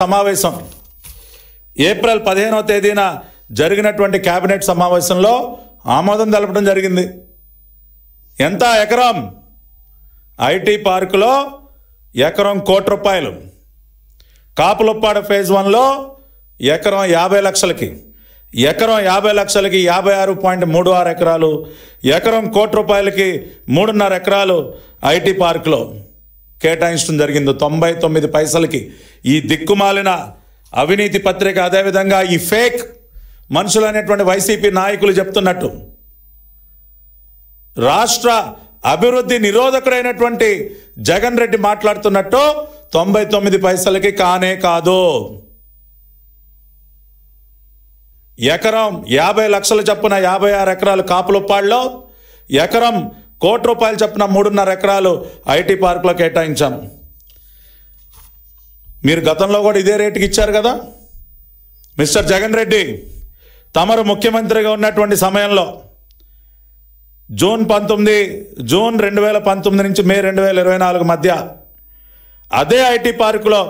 సమావేశం ఏప్రిల్ 15వ తేదీన జరిగినటువంటి కేబినెట్ సమావేశంలో ఆమోదం తెలపడం జరిగింది. ఎంత ఎకరం? ఐటీ పార్కులో ఎకరం ₹1,00,00,000. కాపులప్పాడ ఫేజ్ 1లో ఎకరం 50 లక్షలకి, ఎకరం 50 లక్షలకి 56.36 ఎకరాలు, ఎకరం ₹1,00,00,000కి 3.5 ఎకరాలు ఐటీ పార్కులో కేటాయించడం జరిగింది. 99 పైసలకి ఈ దిక్కుమాలిన అవినీతి పత్రిక, అదేవిధంగా ఈ ఫేక్ మనుషులు అనేటువంటి వైసీపీ నాయకులు చెప్తున్నట్టు రాష్ట్ర అభివృద్ధి నిరోధకుడైనటువంటి జగన్ రెడ్డి మాట్లాడుతున్నట్టు 99 పైసలకి కానే కాదు. ఎకరం 50 లక్షల చొప్పున 56 ఎకరాలు కాపులప్పాడులో, ఎకరం ₹1,00,00,000 చొప్పున 3.5 ఎకరాలు ఐటీ పార్కులో కేటాయించాము. మీరు గతంలో కూడా ఇదే రేటుకి ఇచ్చారు కదా. మిస్టర్ జగన్ రెడ్డి, తమరు ముఖ్యమంత్రిగా ఉన్నటువంటి సమయంలో జూన్ 2019 నుంచి మే 2024 మధ్య అదే ఐటీ పార్కులో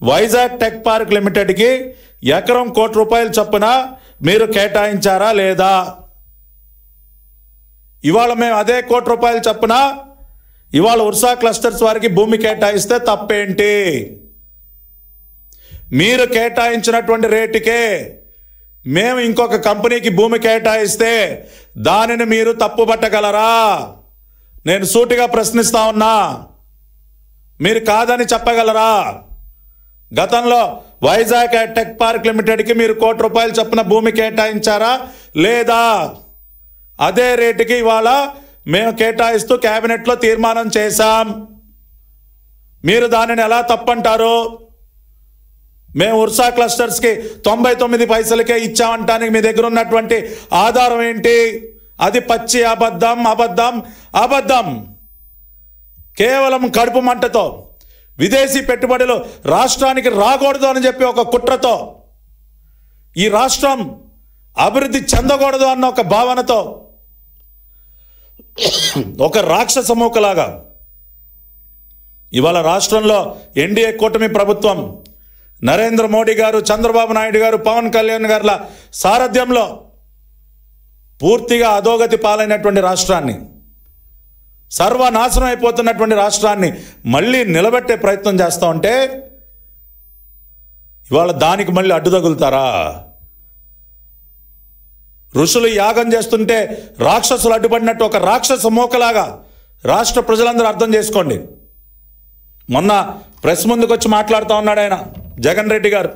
వైజాగ్ టెక్ పార్క్ లిమిటెడ్కి ఎకరం ₹1,00,00,000 చొప్పున మీరు కేటాయించారా లేదా? ఇవాళ మేము అదే ₹1,00,00,000 చొప్పున ఇవాళ ఉర్సా క్లస్టర్స్ వారికి భూమి కేటాయిస్తే తప్పేంటి? మీరు కేటాయించినటువంటి రేటుకే మేము ఇంకొక కంపెనీకి భూమి కేటాయిస్తే దానిని మీరు తప్పుపట్టగలరా? నేను సూటిగా ప్రశ్నిస్తా ఉన్నా. మీరు కాదని చెప్పగలరా? గతంలో వైజాగ్ టెక్ పార్క్ లిమిటెడ్కి మీరు ₹1,00,00,000 చొప్పున భూమి కేటాయించారా లేదా? అదే రేటుకి ఇవాళ మేము కేటాయిస్తూ క్యాబినెట్లో తీర్మానం చేశాం. మీరు దానిని ఎలా తప్పంటారు? మేము ఉర్సా క్లస్టర్స్కి 99 పైసలకే ఇచ్చామంటానికి మీ దగ్గర ఉన్నటువంటి ఆధారం ఏంటి? అది పచ్చి అబద్ధం, అబద్ధం, అబద్ధం. కేవలం కడుపు మంటతో విదేశీ పెట్టుబడులు రాష్ట్రానికి రాకూడదు అని చెప్పి ఒక కుట్రతో, ఈ రాష్ట్రం అభివృద్ధి చెందకూడదు అన్న ఒక భావనతో ఒక రాక్షస మూకలాగా ఇవాళ రాష్ట్రంలో ఎన్డీఏ కూటమి ప్రభుత్వం నరేంద్ర మోడీ గారు, చంద్రబాబు నాయుడు గారు, పవన్ కళ్యాణ్ గారుల సారథ్యంలో పూర్తిగా అధోగతి పాలైనటువంటి రాష్ట్రాన్ని, సర్వనాశనం అయిపోతున్నటువంటి రాష్ట్రాన్ని మళ్ళీ నిలబెట్టే ప్రయత్నం చేస్తూ ఉంటే ఇవాళ దానికి మళ్ళీ అడ్డు తగులుతారా? ఋషులు యాగం చేస్తుంటే రాక్షసులు అడ్డుపడినట్టు ఒక రాక్షస మోకలాగా రాష్ట్ర ప్రజలందరూ అర్థం చేసుకోండి. మొన్న ప్రెస్ ముందుకు వచ్చి మాట్లాడుతూ ఉన్నాడు ఆయన జగన్ రెడ్డి గారు.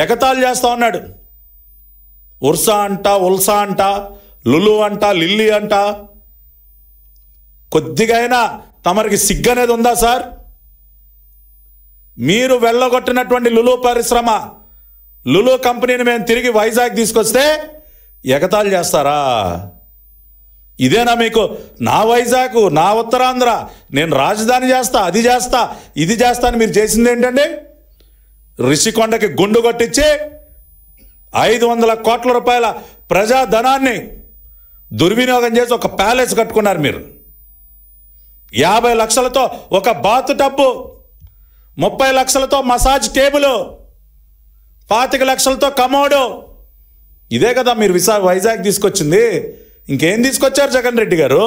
ఎగతాళి చేస్తూ ఉన్నాడు. ఉర్సా అంట, ఉల్సా అంట, లులు అంట, లిల్లీ అంట. కొద్దిగా అయినా తమరికి సిగ్గనేది ఉందా సార్? మీరు వెళ్ళగొట్టినటువంటి లులు పరిశ్రమ, లులు కంపెనీని మేము తిరిగి వైజాగ్ తీసుకొస్తే ఎగతాళి చేస్తారా? ఇదేనా మీకు నా వైజాగ్, నా ఉత్తరాంధ్ర, నేను రాజధాని చేస్తా, అది చేస్తా, ఇది చేస్తా అని మీరు చేసింది ఏంటండి? రిషికొండకి గుండు కొట్టించి 500 కోట్ల రూపాయల ప్రజాధనాన్ని దుర్వినియోగం చేసి ఒక ప్యాలెస్ కట్టుకున్నారు మీరు. 50 లక్షలతో ఒక బాతు టబ్బు, 30 లక్షలతో మసాజ్ టేబుల్, 25 లక్షలతో కమోడు. ఇదే కదా మీరు వైజాగ్ తీసుకొచ్చింది. ఇంకేం తీసుకొచ్చారు జగన్ రెడ్డి గారు?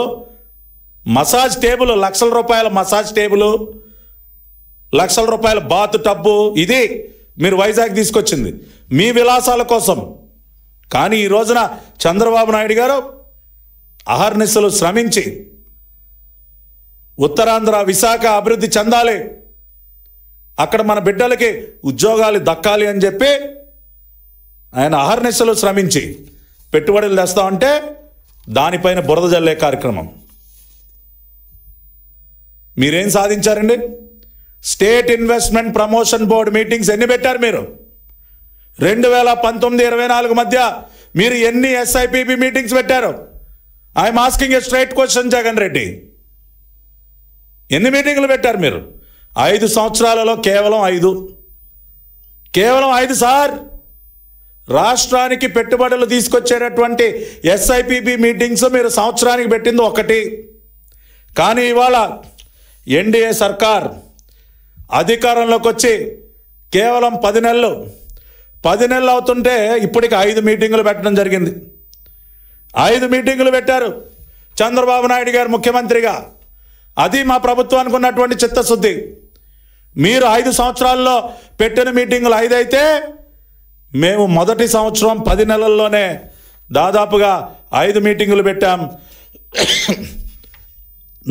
మసాజ్ టేబుల్, లక్షల రూపాయల మసాజ్ టేబుల్, లక్షల రూపాయల బాతు టబ్బు, ఇది మీరు వైజాగ్ తీసుకొచ్చింది మీ విలాసాల కోసం. కానీ ఈ రోజున చంద్రబాబు నాయుడు గారు అహర్నిశలు శ్రమించి ఉత్తరాంధ్ర, విశాఖ అభివృద్ధి చెందాలి, అక్కడ మన బిడ్డలకి ఉద్యోగాలు దక్కాలి అని చెప్పి ఆయన అహర్నిశలు శ్రమించి పెట్టుబడులు తెస్తామంటే దానిపైన బురద జల్లే కార్యక్రమం. మీరేం సాధించారండి? State investment promotion board meetings ఎన్ని పెట్టారు మీరు? 2019-24 మధ్య మీరు ఎన్ని ఎస్ఐపిబి మీటింగ్స్ పెట్టారు? I'm asking a straight question Jagan Reddy. ఎన్ని మీటింగ్లు పెట్టారు మీరు? 5 సంవత్సరాలలో కేవలం 5 సార్. రాష్ట్రానికి పెట్టుబడులు తీసుకొచ్చేటటువంటి ఎస్ఐపిబి మీటింగ్స్ మీరు సంవత్సరానికి పెట్టింది 1. కానీ ఇవాళ ఎన్డీఏ సర్కార్ అధికారంలోకి వచ్చి కేవలం 10 నెలలు 10 నెలలు అవుతుంటే ఇప్పటికి 5 మీటింగులు పెట్టడం జరిగింది. 5 మీటింగులు పెట్టారు చంద్రబాబు నాయుడు గారు ముఖ్యమంత్రిగా. అది మా ప్రభుత్వానికి ఉన్నటువంటి చిత్తశుద్ధి. మీరు 5 సంవత్సరాల్లో పెట్టిన మీటింగులు 5 అయితే మేము మొదటి సంవత్సరం 10 నెలల్లోనే దాదాపుగా 5 మీటింగులు పెట్టాం.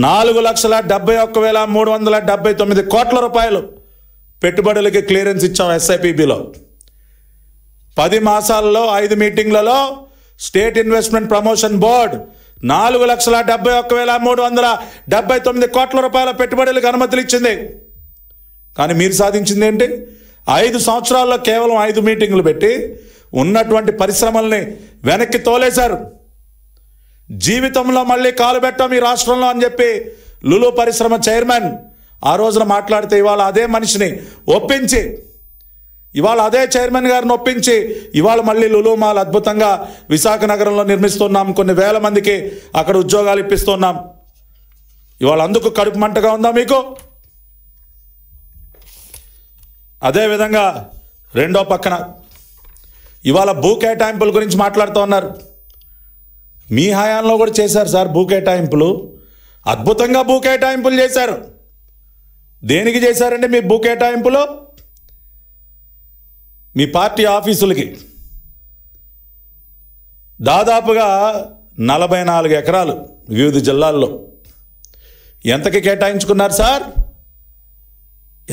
4,71,379 కోట్ల రూపాయలు పెట్టుబడులకి క్లియరెన్స్ ఇచ్చాం ఎస్ఐపిబిలో. 10 మాసాల్లో 5 మీటింగ్లలో స్టేట్ ఇన్వెస్ట్మెంట్ ప్రమోషన్ బోర్డ్ 4,71,379 కోట్ల రూపాయల పెట్టుబడులకు అనుమతులు ఇచ్చింది. కానీ మీరు సాధించింది ఏంటి? 5 సంవత్సరాల్లో కేవలం 5 మీటింగులు పెట్టి ఉన్నటువంటి పరిశ్రమల్ని వెనక్కి తోలేశారు. జీవితంలో మళ్ళీ కాలు పెట్టాం ఈ రాష్ట్రంలో అని చెప్పి లులు పరిశ్రమ చైర్మన్ ఆ రోజున మాట్లాడితే ఇవాళ అదే మనిషిని ఒప్పించి, ఇవాళ అదే చైర్మన్ గారిని ఒప్పించి ఇవాళ మళ్ళీ లులు మాల్ అద్భుతంగా విశాఖ నగరంలో నిర్మిస్తున్నాం. కొన్ని వేల మందికి అక్కడ ఉద్యోగాలు ఇప్పిస్తున్నాం. ఇవాళ అందుకు కడుపు మంటగా ఉందా మీకు? అదేవిధంగా రెండో పక్కన ఇవాళ భూ కేటాయింపుల గురించి మాట్లాడుతూ ఉన్నారు. మీ హయాంలో కూడా చేశారు సార్ భూ కేటాయింపులు. అద్భుతంగా భూ కేటాయింపులు చేశారు. దేనికి చేశారండి మీ భూ కేటాయింపులు? మీ పార్టీ ఆఫీసులకి దాదాపుగా 44 ఎకరాలు వివిధ జిల్లాల్లో. ఎంతకి కేటాయించుకున్నారు సార్?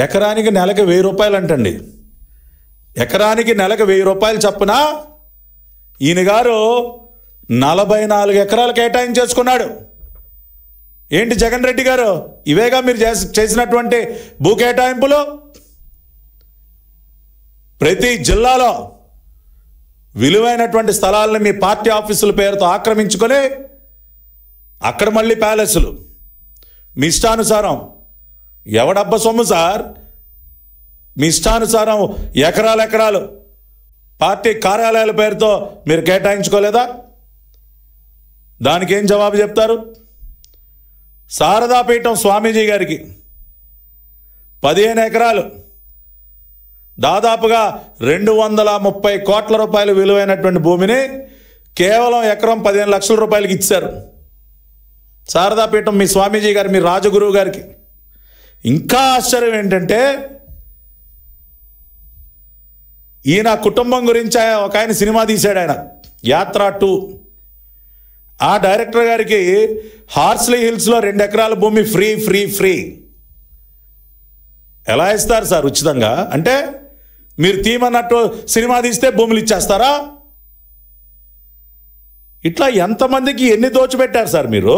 ఎకరానికి నెలకు 1000 రూపాయలు అంటండి. ఎకరానికి నెలకు 1000 రూపాయలు చప్పున ఈయన గారు 44 ఎకరాలు కేటాయించేసుకున్నాడు. ఏంటి జగన్ రెడ్డి గారు, ఇవేగా మీరు చేసినటువంటి భూ కేటాయింపులు? ప్రతి జిల్లాలో విలువైనటువంటి స్థలాలను మీ పార్టీ ఆఫీసుల పేరుతో ఆక్రమించుకొని అక్కడ మళ్ళీ ప్యాలెస్లు మీ ఇష్టానుసారం. ఎవడబ్బ సొమ్ము సార్? మీ ఇష్టానుసారం ఎకరాలు పార్టీ కార్యాలయాల పేరుతో మీరు కేటాయించుకోలేదా? దానికి ఏం జవాబు చెప్తారు? శారదాపీఠం స్వామీజీ గారికి 15 ఎకరాలు దాదాపుగా 230 కోట్ల రూపాయలు విలువైనటువంటి భూమిని కేవలం ఎకరం 15 లక్షల రూపాయలకి ఇచ్చారు. శారదాపీఠం మీ స్వామీజీ గారు, మీ రాజగురువు గారికి. ఇంకా ఆశ్చర్యం ఏంటంటే ఈయన కుటుంబం గురించి ఒక ఆయన సినిమా తీశాడు, ఆయన యాత్ర 2. ఆ డైరెక్టర్ గారికి హార్స్లీ హిల్స్లో 2 ఎకరాల భూమి ఫ్రీ. ఎలా ఇస్తారు సార్ ఉచితంగా? అంటే మీరు తీమన్నట్టు సినిమా తీస్తే భూములు ఇచ్చేస్తారా? ఇట్లా ఎంతమందికి ఎన్ని దోచిపెట్టారు సార్ మీరు?